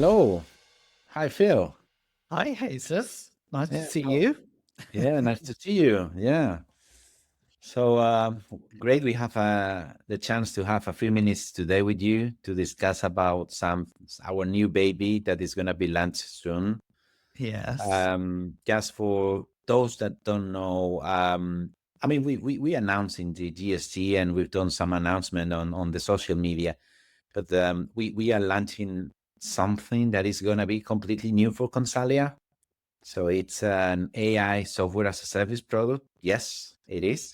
Hello. Hi, Phil. Hi, Jesus. Nice to Yeah. see you. Yeah. Nice to see you. Yeah. So great. We have the chance to have a few minutes today with you to discuss about our new baby that is going to be launched soon. Yes. Just for those that don't know, I mean, we announced in the GST and we've done some announcement on the social media, but we are launching something that is going to be completely new for Consalia. So it's an AI software as a service product. Yes, it is.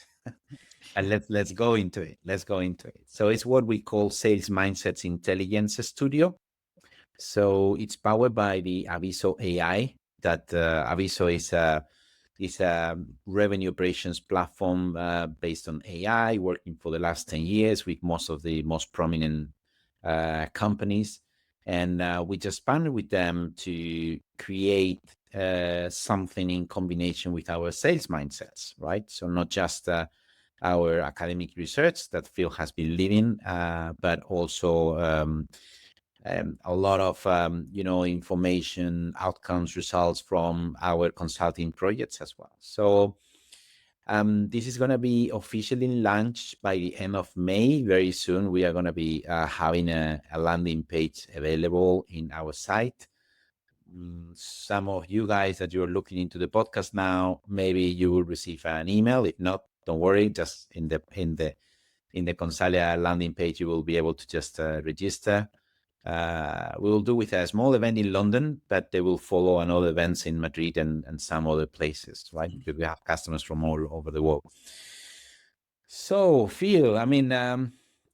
And let's go into it. Let's go into it. So it's what we call Sales Mindsets Intelligence Studio. So it's powered by the Aviso AI. That Aviso is a revenue operations platform based on AI, working for the last 10 years with most of the most prominent companies. And we just partnered with them to create something in combination with our sales mindsets, right? So not just our academic research that Phil has been leading, but also a lot of information, outcomes, results from our consulting projects as well. So this is going to be officially launched by the end of May. Very soon, we are going to be having a landing page available in our site. Some of you guys that you're looking into the podcast now, maybe you will receive an email. If not, don't worry. Just in the Consalia landing page, you will be able to just register. We will do with a small event in London, but they will follow another events in Madrid and some other places, right? Because we have customers from all over the world. So, Phil, I mean,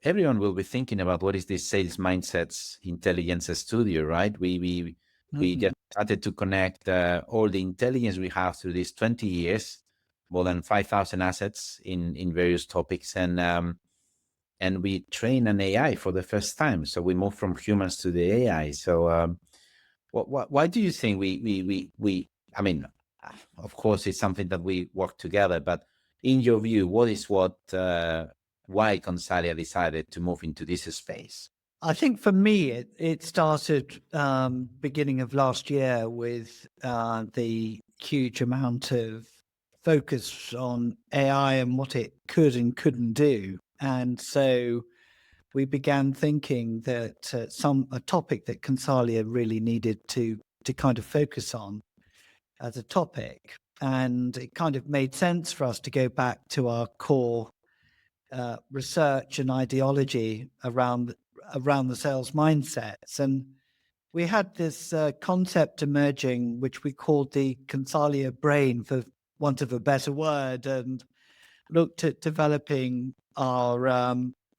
everyone will be thinking about what is this sales mindsets intelligence studio, right? We Mhm. just started to connect all the intelligence we have through these 20 years, more than 5,000 assets in various topics, and we train an AI for the first time. So we move from humans to the AI. So why do you think we I mean, of course, it's something that we work together, but in your view, why Consalia decided to move into this space? I think for me, it started beginning of last year with the huge amount of focus on AI and what it could and couldn't do. And so we began thinking that a topic that Consalia really needed to kind of focus on as a topic. And it kind of made sense for us to go back to our core research and ideology around the sales mindsets. And we had this concept emerging, which we called the Consalia brain, for want of a better word, and looked at developing our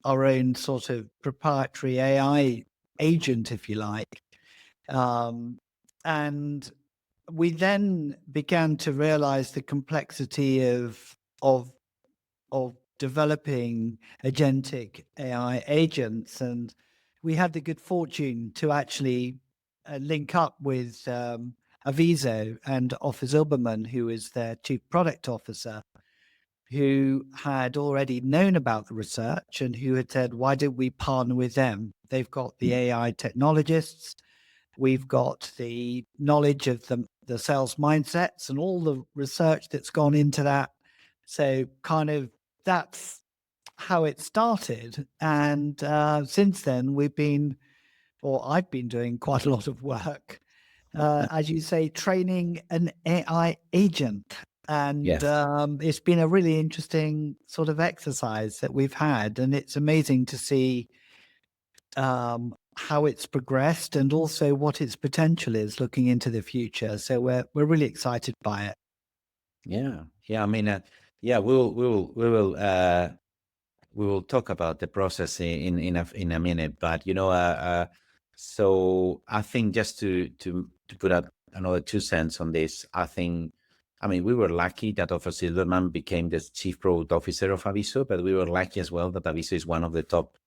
own sort of proprietary AI agent, if you like. And we then began to realize the complexity of developing agentic AI agents, and we had the good fortune to actually link up with Aviso and Offer Zilberman, who is their chief product officer, who had already known about the research and who had said, "Why don't we partner with them? They've got the AI technologists." We've got the knowledge of the sales mindsets and all the research that's gone into that. So, kind of, that's how it started. And since then, I've been doing quite a lot of work, as you say, training an AI agent. And Yes. it's been a really interesting sort of exercise that we've had. And it's amazing to see how it's progressed and also what its potential is looking into the future. So we're really excited by it. Yeah. Yeah. I mean, yeah, we will talk about the process in a minute, but so I think just to put up another 2 cents on this, I mean, we were lucky that Offer Silverman became the chief product officer of Aviso, but we were lucky as well that Aviso is one of the top,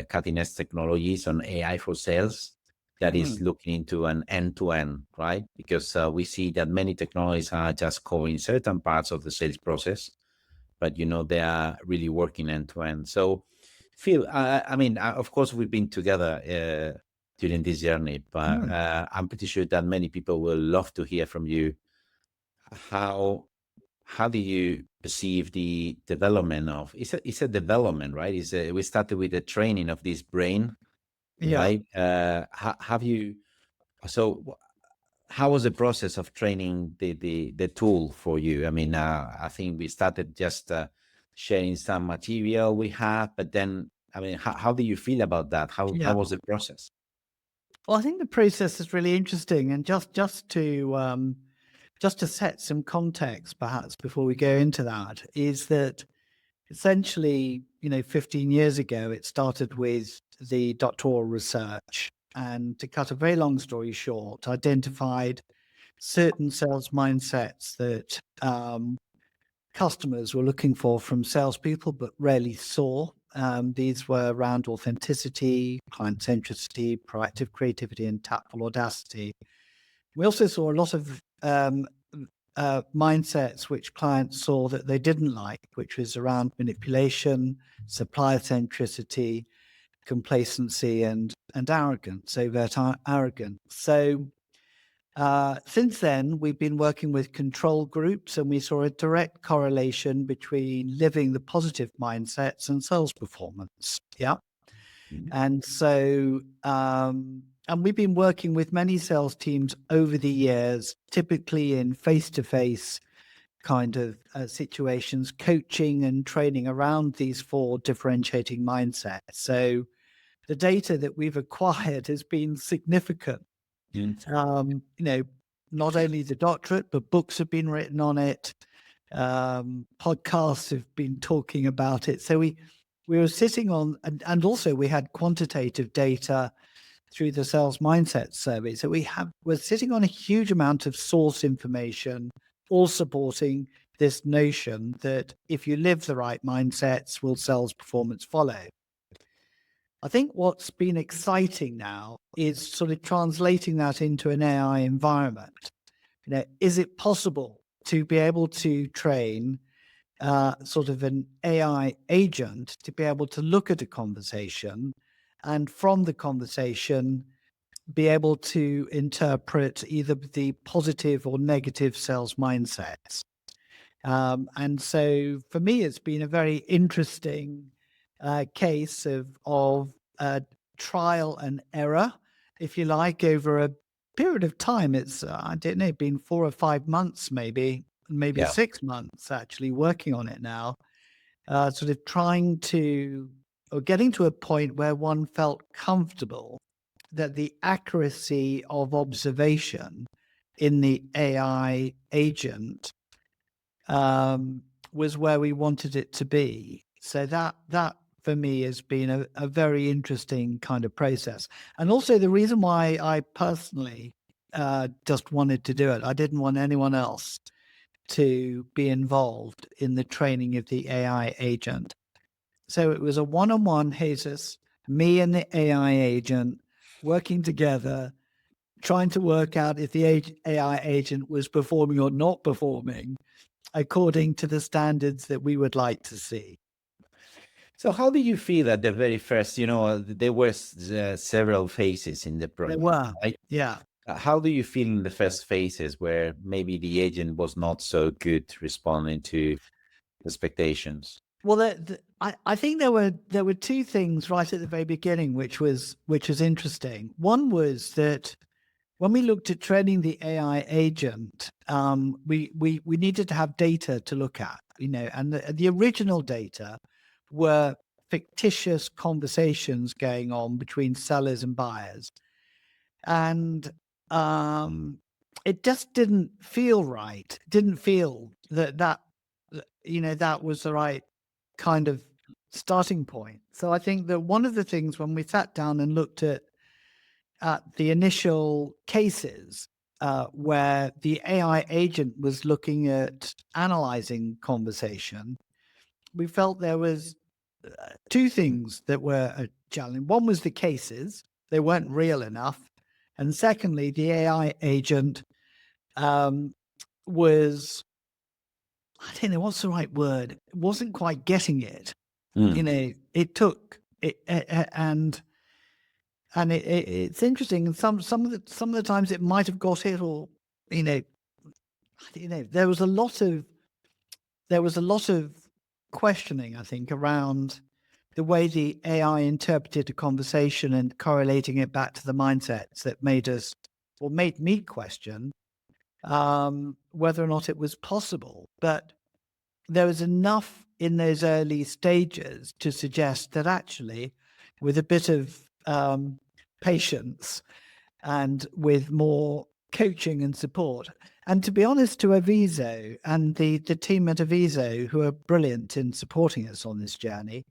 cutting edge technologies on AI for sales that is Mm. looking into an end to end, right? Because we see that many technologies are just covering certain parts of the sales process, but they are really working end to end. So, Phil, I mean, of course, we've been together during this journey, but I'm pretty sure that many people will love to hear from you. How do you perceive the development of it's a development, right? We started with the training of this brain, Yeah. right? Have you so how was the process of training the tool for you? I mean, I think we started just sharing some material we have, but then, I mean, how do you feel about that? How Yeah. was the process? Well, I think the process is really interesting, and just to set some context, perhaps before we go into that, is that essentially, 15 years ago, it started with the doctoral research, and to cut a very long story short, identified certain sales mindsets that customers were looking for from salespeople, but rarely saw. These were around authenticity, client centricity, proactive creativity, and tactful audacity. We also saw a lot of mindsets which clients saw that they didn't like, which was around manipulation, supplier centricity, complacency, and arrogance, overt arrogance. So since then, we've been working with control groups, and we saw a direct correlation between living the positive mindsets and sales performance. Yeah. And so, and we've been working with many sales teams over the years, typically in face-to-face kind of situations, coaching and training around these 4 differentiating mindsets. So the data that we've acquired has been significant. Not only the doctorate, but books have been written on it. Podcasts have been talking about it. So we were sitting on, and also we had quantitative data through the sales mindset survey. So we're sitting on a huge amount of source information, all supporting this notion that if you live the right mindsets, will sales performance follow? I think what's been exciting now is sort of translating that into an AI environment. Is it possible to be able to train sort of an AI agent to be able to look at a conversation, and from the conversation be able to interpret either the positive or negative sales mindsets? And so for me, it's been a very interesting case of trial and error, if you like, over a period of time. It's, I don't know, been 4 or 5 months, maybe Yeah. 6 months actually working on it now, sort of trying to, or getting to a point where one felt comfortable that the accuracy of observation in the AI agent was where we wanted it to be. So that for me has been a very interesting kind of process. And also the reason why I personally just wanted to do it, I didn't want anyone else to be involved in the training of the AI agent. So it was a one-on-one basis, me and the AI agent working together, trying to work out if the AI agent was performing or not performing according to the standards that we would like to see. So how do you feel at the very first, there were several phases in the There project, were, right? yeah. How do you feel in the first phases where maybe the agent was not so good responding to expectations? Well, I think there were 2 things right at the very beginning, which was interesting. One was that when we looked at training the AI agent, we needed to have data to look at, and the original data were fictitious conversations going on between sellers and buyers, and it just didn't feel right. Didn't feel that that was the right kind of starting point. So I think that one of the things when we sat down and looked at the initial cases where the AI agent was looking at analyzing conversation, we felt there was 2 things that were a challenge. One was the cases; they weren't real enough, and secondly, the AI agent was, I don't know what's the right word, wasn't quite getting it. Mm. It took it, and and it's interesting. And some of the times it might have got it, or there was a lot of questioning, I think, around the way the AI interpreted a conversation and correlating it back to the mindsets that made me question whether or not it was possible. But there was enough in those early stages to suggest that actually, with a bit of patience and with more coaching and support, and to be honest, to Aviso and the team at Aviso, who are brilliant in supporting us on this journey,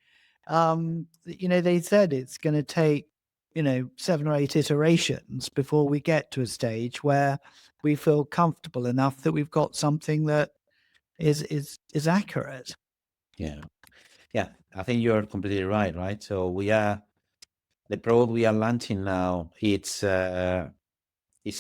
they said it's going to take 7 or 8 iterations before we get to a stage where we feel comfortable enough that we've got something that is accurate. Yeah, I think you're completely right. So the product we are launching now, it's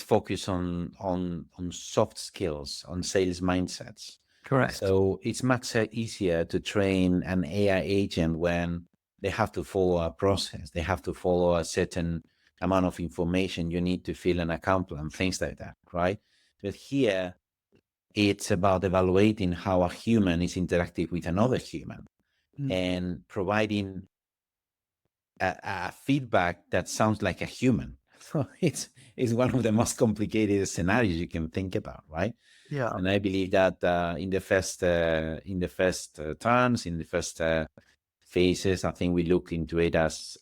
focused on soft skills, on sales mindsets. Correct. So it's much easier to train an AI agent when they have to follow a process. They have to follow a certain amount of information. You need to fill an account plan, things like that, right? But here, it's about evaluating how a human is interacting with another human and providing a feedback that sounds like a human. So it's one of the most complicated scenarios you can think about, right? Yeah. And I believe that in the first turns, in the first phases, I think we look into it as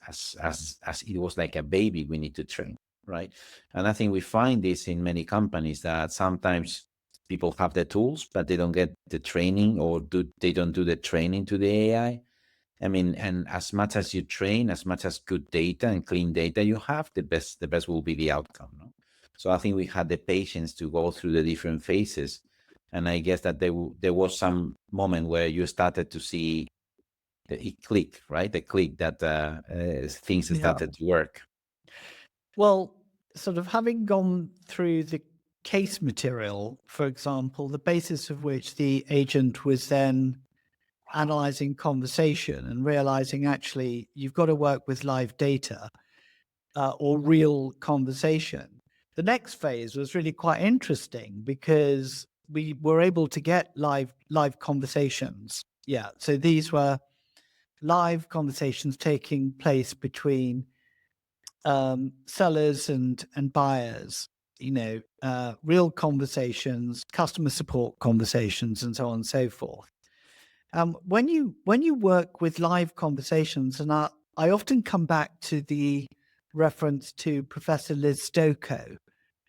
it was like a baby we need to train, right? And I think we find this in many companies, that sometimes people have the tools, but they don't get the training, or they don't do the training to the AI. I mean, and as much as you train, as much as good data and clean data you have, the best will be the outcome. No? So I think we had the patience to go through the different phases. And I guess that there was some moment where you started to see it click, right? The click that things started to work. Well, sort of having gone through the case material, for example, the basis of which the agent was then analyzing conversation and realizing actually you've got to work with live data or real conversation. The next phase was really quite interesting because we were able to get live conversations. Yeah, so these were live conversations taking place between sellers and buyers, real conversations, customer support conversations, and so on and so forth. When you work with live conversations, and I often come back to the reference to Professor Liz Stokoe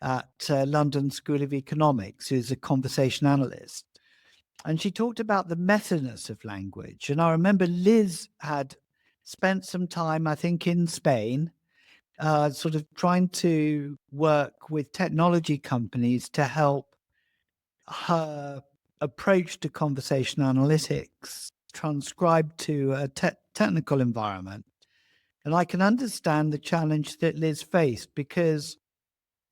at London School of Economics, who's a conversation analyst. And she talked about the meta-ness of language. And I remember Liz had spent some time, I think, in Spain, sort of trying to work with technology companies to help her approach to conversation analytics transcribed to a technical environment. And I can understand the challenge that Liz faced, because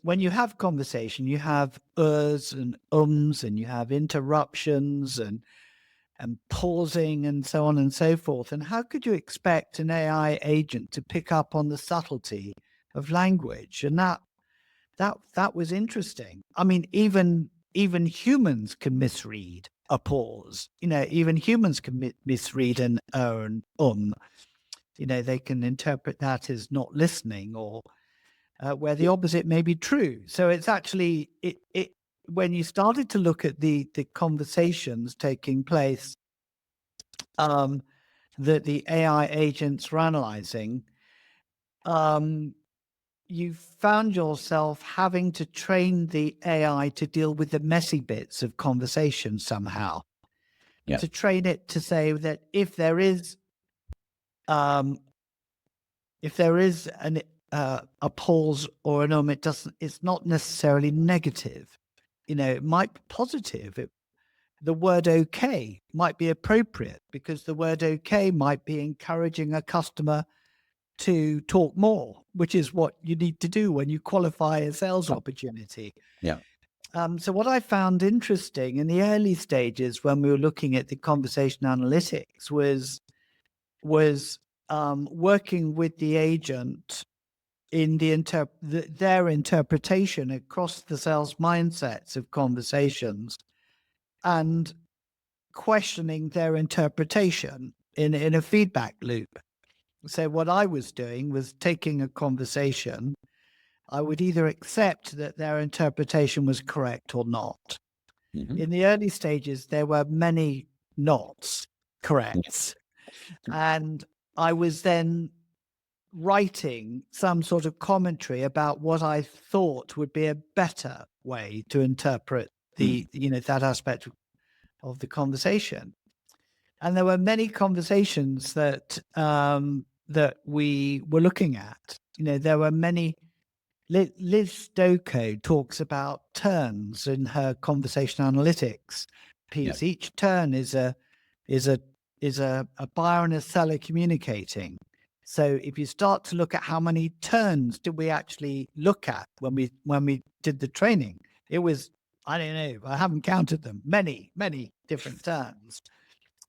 when you have conversation, you have ers and ums, and you have interruptions and pausing and so on and so forth. And how could you expect an AI agent to pick up on the subtlety of language? And that was interesting. I mean, even humans can misread a pause. Even humans can misread an and they can interpret that as not listening, or where the opposite may be true. So it's actually it when you started to look at the conversations taking place that the AI agents were analyzing, you found yourself having to train the AI to deal with the messy bits of conversation somehow. Yeah. To train it to say that if there is a pause or an it's not necessarily negative. It might be positive. The word okay might be appropriate, because the word okay might be encouraging a customer to talk more, which is what you need to do when you qualify a sales opportunity. Yeah. So what I found interesting in the early stages when we were looking at the conversation analytics was working with the agent in their interpretation across the sales mindsets of conversations and questioning their interpretation in a feedback loop. So what I was doing was taking a conversation. I would either accept that their interpretation was correct or not. Mhm. In the early stages, there were many nots Yeah. corrects. And I was then writing some sort of commentary about what I thought would be a better way to interpret Mm. that aspect of the conversation. And there were many conversations that we were looking at. There were many. Liz Doko talks about turns in her conversation analytics Yeah. piece. Each turn is a is a a buyer and a seller communicating. So if you start to look at how many turns did we actually look at when we did the training, it was, I don't know, I haven't counted them, many different turns.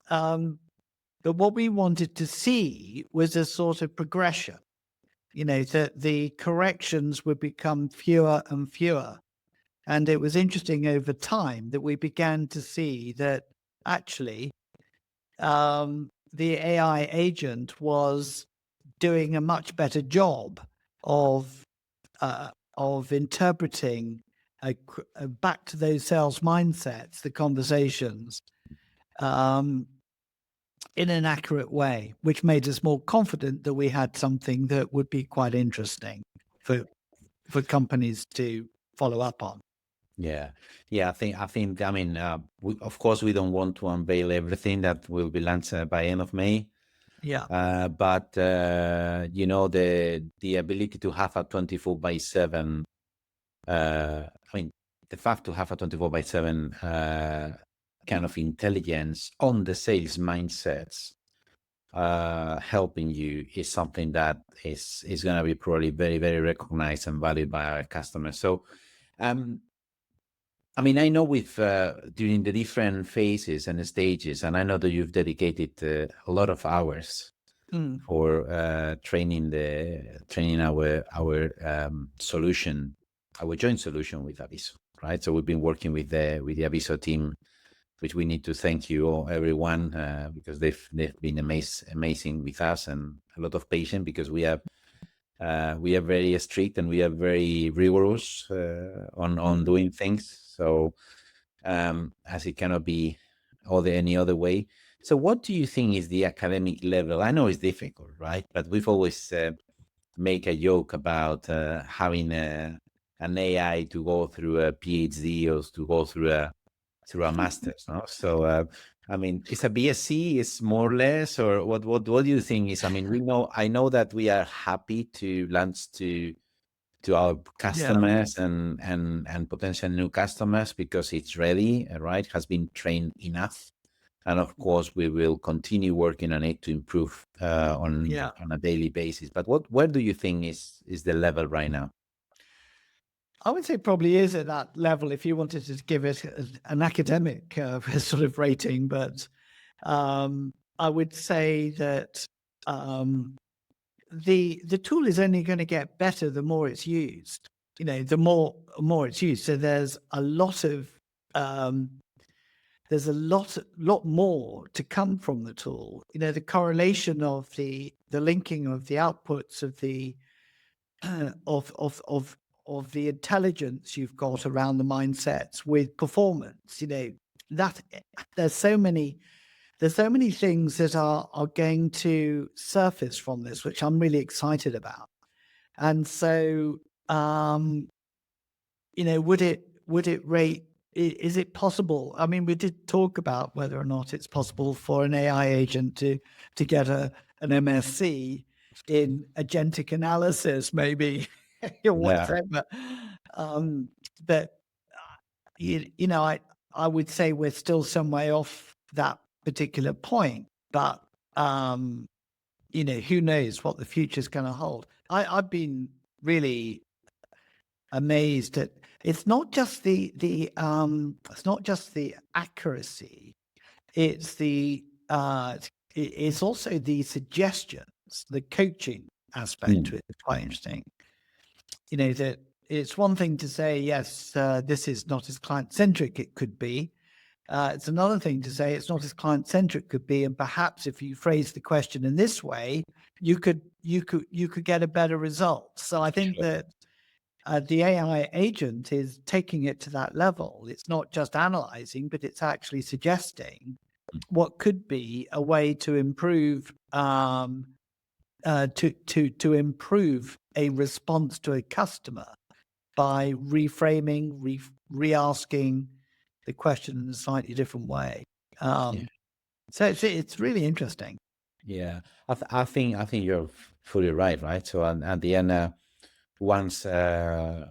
But what we wanted to see was a sort of progression, that the corrections would become fewer and fewer. And it was interesting over time that we began to see that actually the AI agent was doing a much better job of interpreting back to those sales mindsets, the conversations, um, in an accurate way, which made us more confident that we had something that would be quite interesting for companies to follow up on. Yeah, yeah. I think. I mean, of course, we don't want to unveil everything that will be launched by end of May. Yeah. But the ability to have a 24/7. I mean, the fact to have a 24/7 kind of intelligence on the sales mindsets helping you is something that is going to be probably very, very recognized and valued by our customers. So, um, I mean, I know with during the different phases and stages, and I know that you've dedicated a lot of hours Mm. for training our solution, our joint solution with Aviso, right? So we've been working with the Aviso team, which we need to thank you all, everyone, because they've been amazing with us, and a lot of patience, because we are very strict and we are very rigorous on doing things. So as it cannot be any other way. So what do you think is the academic level? I know it's difficult, right? But we've always make a joke about having an AI to go through a PhD or to go through a master's, no? So I mean, is a BSc is more or less, or what do you think is? I mean, I know that we are happy to launch to our Yeah. customers and potential new customers because it's ready, right? Has been trained enough. And of course, we will continue working on it to improve Yeah. on a daily basis. But where do you think is the level right now? I would say probably is at that level if you wanted to give it an academic sort of rating, but I would say that the tool is only going to get better the more it's used. The more it's used. So um, there's a lot more to come from the tool. The correlation of the linking of the outputs of the of the intelligence you've got around the mindsets with performance. That there's so many things that are going to surface from this, which I'm really excited about. And so, would it rate? Is it possible? I mean, we did talk about whether or not it's possible for an AI agent to get an MSc in agentic analysis, maybe, or Yeah. whatever. But I would say we're still some way off that particular point. But who knows what the future is going to hold? I've been really amazed at it's not just it's not just the accuracy, it's it's also the suggestions, the coaching aspect Mm. to it is quite interesting. that it's one thing to say, yes, this is not as client-centric it could be. It's another thing to say it's not as client-centric could be, and perhaps if you phrase the question in this way, you could get a better result. So I think Sure. that the AI agent is taking it to that level. It's not just analyzing, but it's actually suggesting what could be a way to improve to improve a response to a customer by reframing, re-asking the question in a slightly different way. Yeah. So it's really interesting. Yeah, I think you're fully right, right? So at the end, once the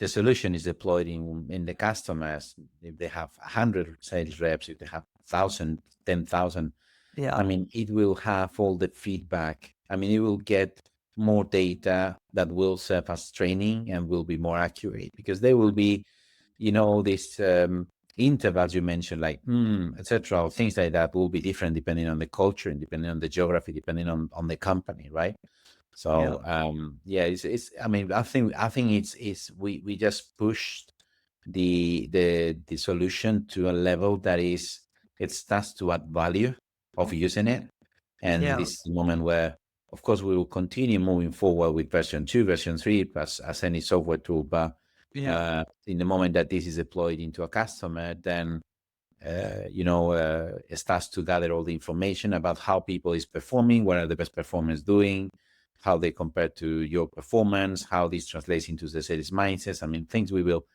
solution is deployed in the customers, if they have 100 sales reps, if they have 1,000, 10,000, Yeah, I mean, it will have all the feedback. I mean, it will get more data that will serve as training and will be more accurate, because there will be, this intervals you mentioned, like etc., or things like that will be different depending on the culture and depending on the geography, depending on the company, right? yeah, So yeah, it's I mean, I think it's we just pushed the solution to a level that it starts to add value of using it. And yeah, this is the moment where, of course, we will continue moving forward with version 2, version 3, as any software tool. But yeah, in the moment that this is deployed into a customer, then it starts to gather all the information about how people is performing, what are the best performers doing, how they compare to your performance, how this translates into the sales mindsets. I mean, things we will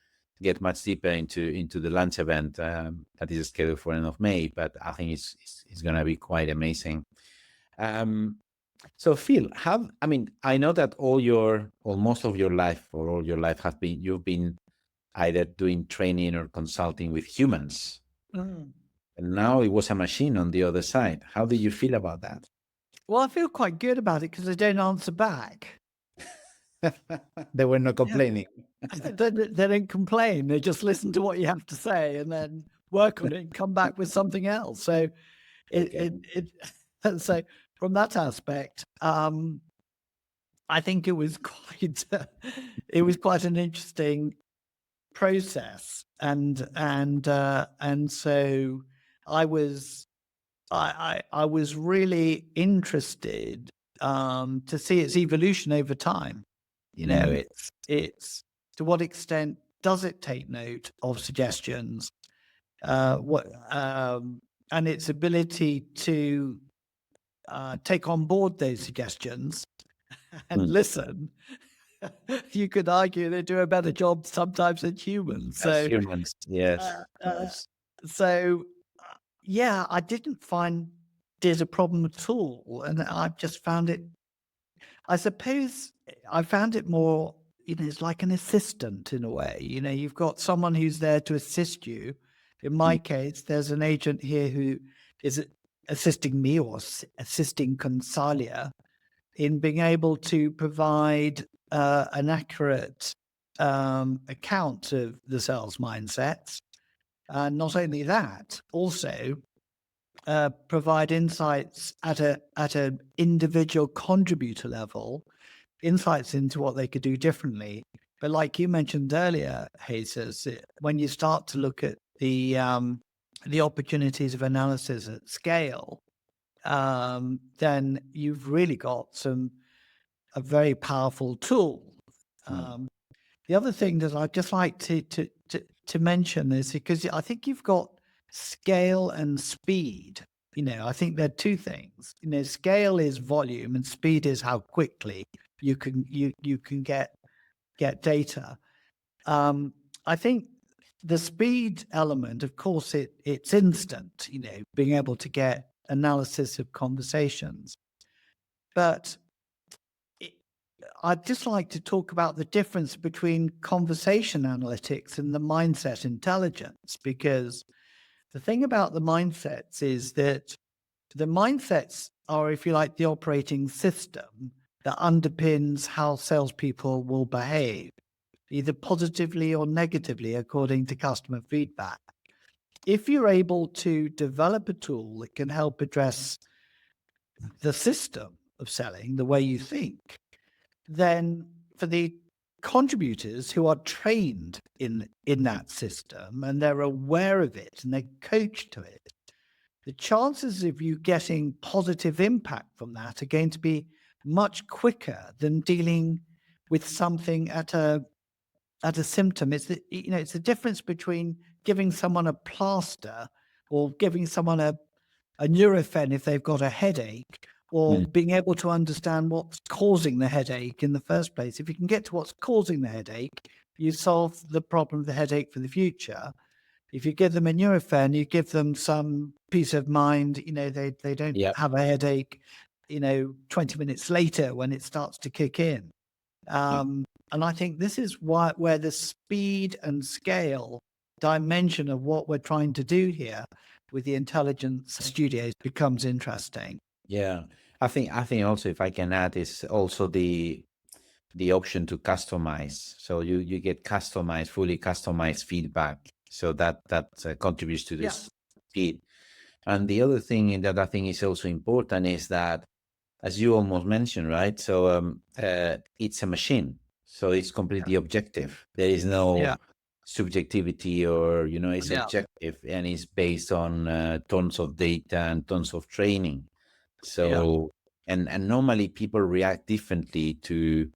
get much deeper into the launch event that is scheduled for end of May. But I think it's going to be quite amazing. So Phil, I know that most of your life, or all your life, you've been either doing training or consulting with humans. Mm. And now it was a machine on the other side. How do you feel about that? Well, I feel quite good about it because they don't answer back. They were not Yeah. complaining. They don't complain. They just listen to what you have to say and then work on it and come back with something else. So Okay. so from that aspect, I think it was quite an interesting process, and so I was I was really interested to see its evolution over time. Mm, It's to what extent does it take note of suggestions? What and its ability to take on board those suggestions and mm. listen. You could argue they do a better job sometimes than humans. As So, humans, yes, uh, of uh, course. so yeah, I didn't find it a problem at all, and I just found it. I suppose I found it more. It's like an assistant in a way. You've got someone who's there to assist you. In my Mm, case, there's an agent here who is assisting me or assisting Consalia in being able to provide an accurate account of the sales mindsets. And not only that, also provide insights at an individual contributor level, insights into what they could do differently. But like you mentioned earlier, Jesus, when you start to look at the opportunities of analysis at scale, then you've really got a very powerful tool. mm, Um, the other thing that I'd just like to mention is because I think you've got scale and speed. I think they're two things. Scale is volume and speed is how quickly you can get data. I think the speed element, of course, it's instant. Being able to get analysis of conversations, but I'd just like to talk about the difference between conversation analytics and the mindset intelligence, because the thing about the mindsets is that the mindsets are, if you like, the operating system that underpins how salespeople will behave, either positively or negatively, according to customer feedback. If you're able to develop a tool that can help address the system of selling, the way you think, then for the contributors who are trained in that system and they're aware of it and they're coached to it, the chances of you getting positive impact from that are going to be much quicker than dealing with something at a symptom. It's it's the difference between giving someone a plaster or giving someone a Nurofen if they've got a headache, or Mm. being able to understand what's causing the headache in the first place. If you can get to what's causing the headache, you solve the problem of the headache for the future. If you give them a Nurofen, you give them some peace of mind. They don't Yep. have a headache, 20 minutes later when it starts to kick in. And I think this is where the speed and scale dimension of what we're trying to do here with the intelligence studios becomes interesting. Yeah. I think also, if I can add, is also the option to customize. So you get fully customized feedback. So that contributes to Yeah. this speed. And the other thing that I think is also important is that, as you almost mentioned, right? So it's a machine, so it's completely objective. There is no Yeah. subjectivity, or it's Yeah. objective, and it's based on tons of data and tons of training. Yeah. So and normally people react differently to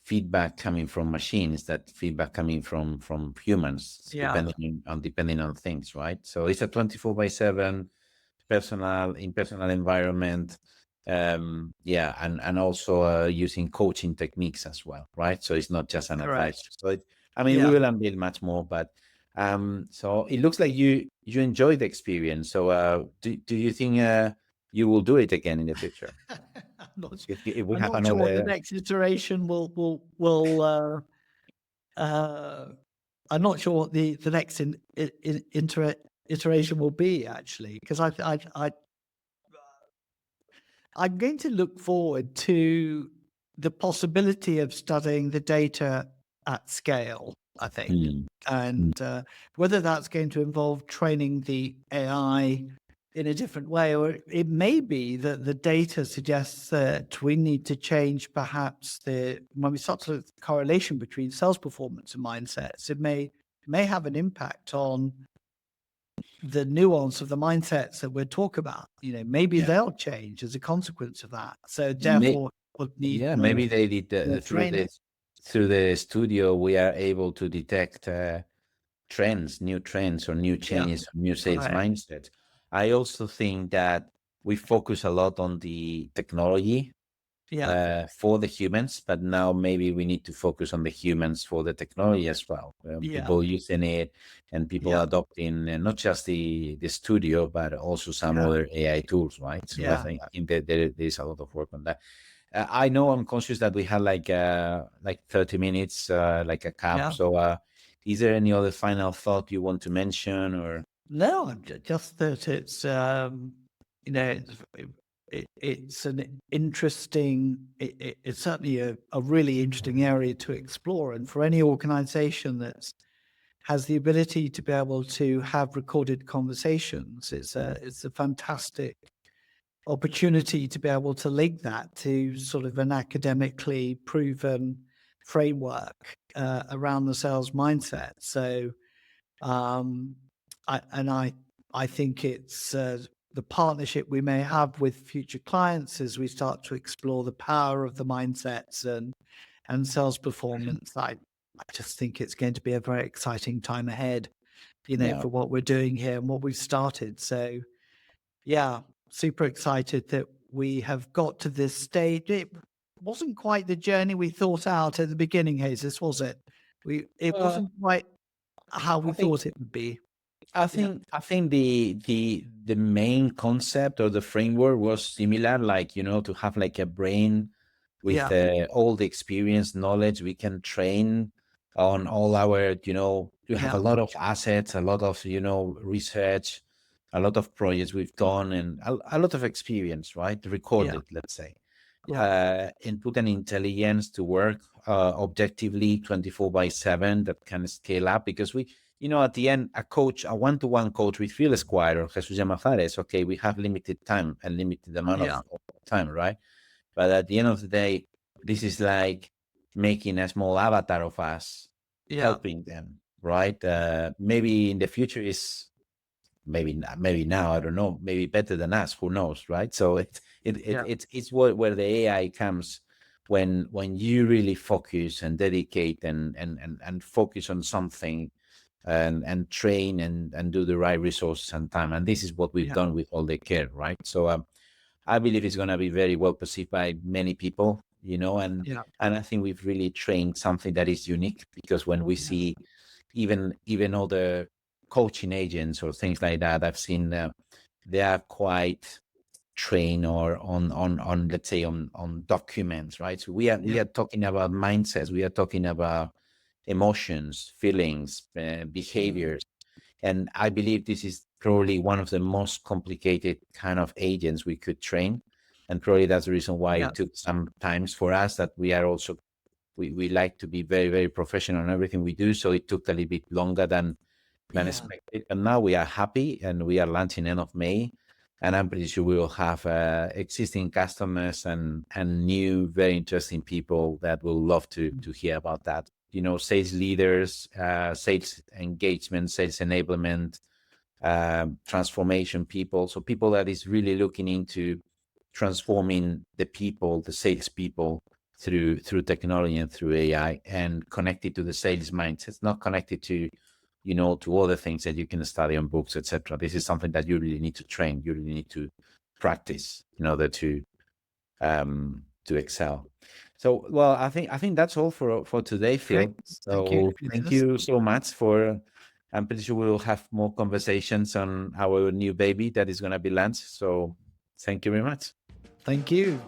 feedback coming from machines that feedback coming from humans, Yeah. depending on things, right? So it's a 24/7 personal environment. And also using coaching techniques as well, right? So it's not just an advice. Correct. So we Yeah. will unveil much more, but so it looks like you enjoyed the experience. So do you think you will do it again in the future? I'm not, If we I'm have not sure what the another. next iteration I'm not sure what the next iteration will be, actually, because I'm going to look forward to the possibility of studying the data at scale, I think. Hmm. And whether that's going to involve training the AI in a different way, or it may be that the data suggests that we need to change perhaps when we start to look at the correlation between sales performance and mindsets, it may have an impact on the nuance of the mindsets that we'll talk about. Maybe Yeah. they'll change as a consequence of that. So May- therefore, we'll need yeah, more maybe they did training. through the studio. We are able to detect new trends, or new Yeah, changes, new sales correct. mindset. I also think that we focus a lot on the technology Yeah, for the humans, but now maybe we need to focus on the humans for the technology as well. yeah, People using it, and people yeah, adopting not just the studio, but also some yeah, other AI tools, right? So I yeah, think that there's a lot of work on that. I know I'm conscious that we had like 30 minutes, like a cap. yeah. So is there any other final thought you want to mention, or? No, just that it's it's an interesting. It's certainly a really interesting area to explore, and for any organization that has the ability to be able to have recorded conversations, it's a fantastic opportunity to be able to link that to sort of an academically proven framework around the sales mindset. So, um, I think it's the partnership we may have with future clients as we start to explore the power of the mindsets and sales performance. I just think it's going to be a very exciting time ahead, Yeah. for what we're doing here and what we've started. So, yeah, super excited that we have got to this stage. It wasn't quite the journey we thought out at the beginning, Jesus, was it? It Uh, wasn't quite how I we think thought it would be. I Yeah, think I think the main concept or the framework was similar, like to have like a brain with yeah, all the experience, knowledge we can train on all our, you have a yeah, lot of assets, a lot of research, a lot of projects we've done, and a lot of experience, right? yeah, Recorded, let's say, yeah, and put an intelligence to work objectively 24/7 that can scale up, because at the end, a one-to-one coach with Phil Squire or Jesus Llamazares, okay, we have limited time and limited amount yeah, of time, right? But at the end of the day, this is like making a small avatar of us, Yeah. helping them, right? Maybe in the future is maybe now, I don't know, maybe better than us, who knows, right? So it's where the AI comes when you really focus and dedicate and focus on something and train and do the right resources and time. And this is what we've done with all the care, right? So I believe it's going to be very well perceived by many people, and I think we've really trained something that is unique, because when we see even other coaching agents or things like that, I've seen they are quite trained or on let's say on documents, right? So we are talking about mindsets, we are talking about emotions, feelings, behaviors, and I believe this is probably one of the most complicated kind of agents we could train. And probably that's the reason why it took some times for us, that we are also, we like to be very, very professional in everything we do. So it took a little bit longer than expected. And now we are happy, and we are launching end of May. And I'm pretty sure we will have existing customers and new, very interesting people that will love to hear about that. Sales leaders, sales engagement, sales enablement, transformation people. So people that is really looking into transforming the people, the sales people, through technology and through AI, and connected to the sales mindset. It's not connected to to other things that you can study on books, etc. This is something that you really need to train. You really need to practice in order to excel. So, well, I think that's all for today, Phil. Great. So thank Lucas. you so much for. I'm pretty sure we will have more conversations on our new baby that is going to be launched. So thank you very much. Thank you.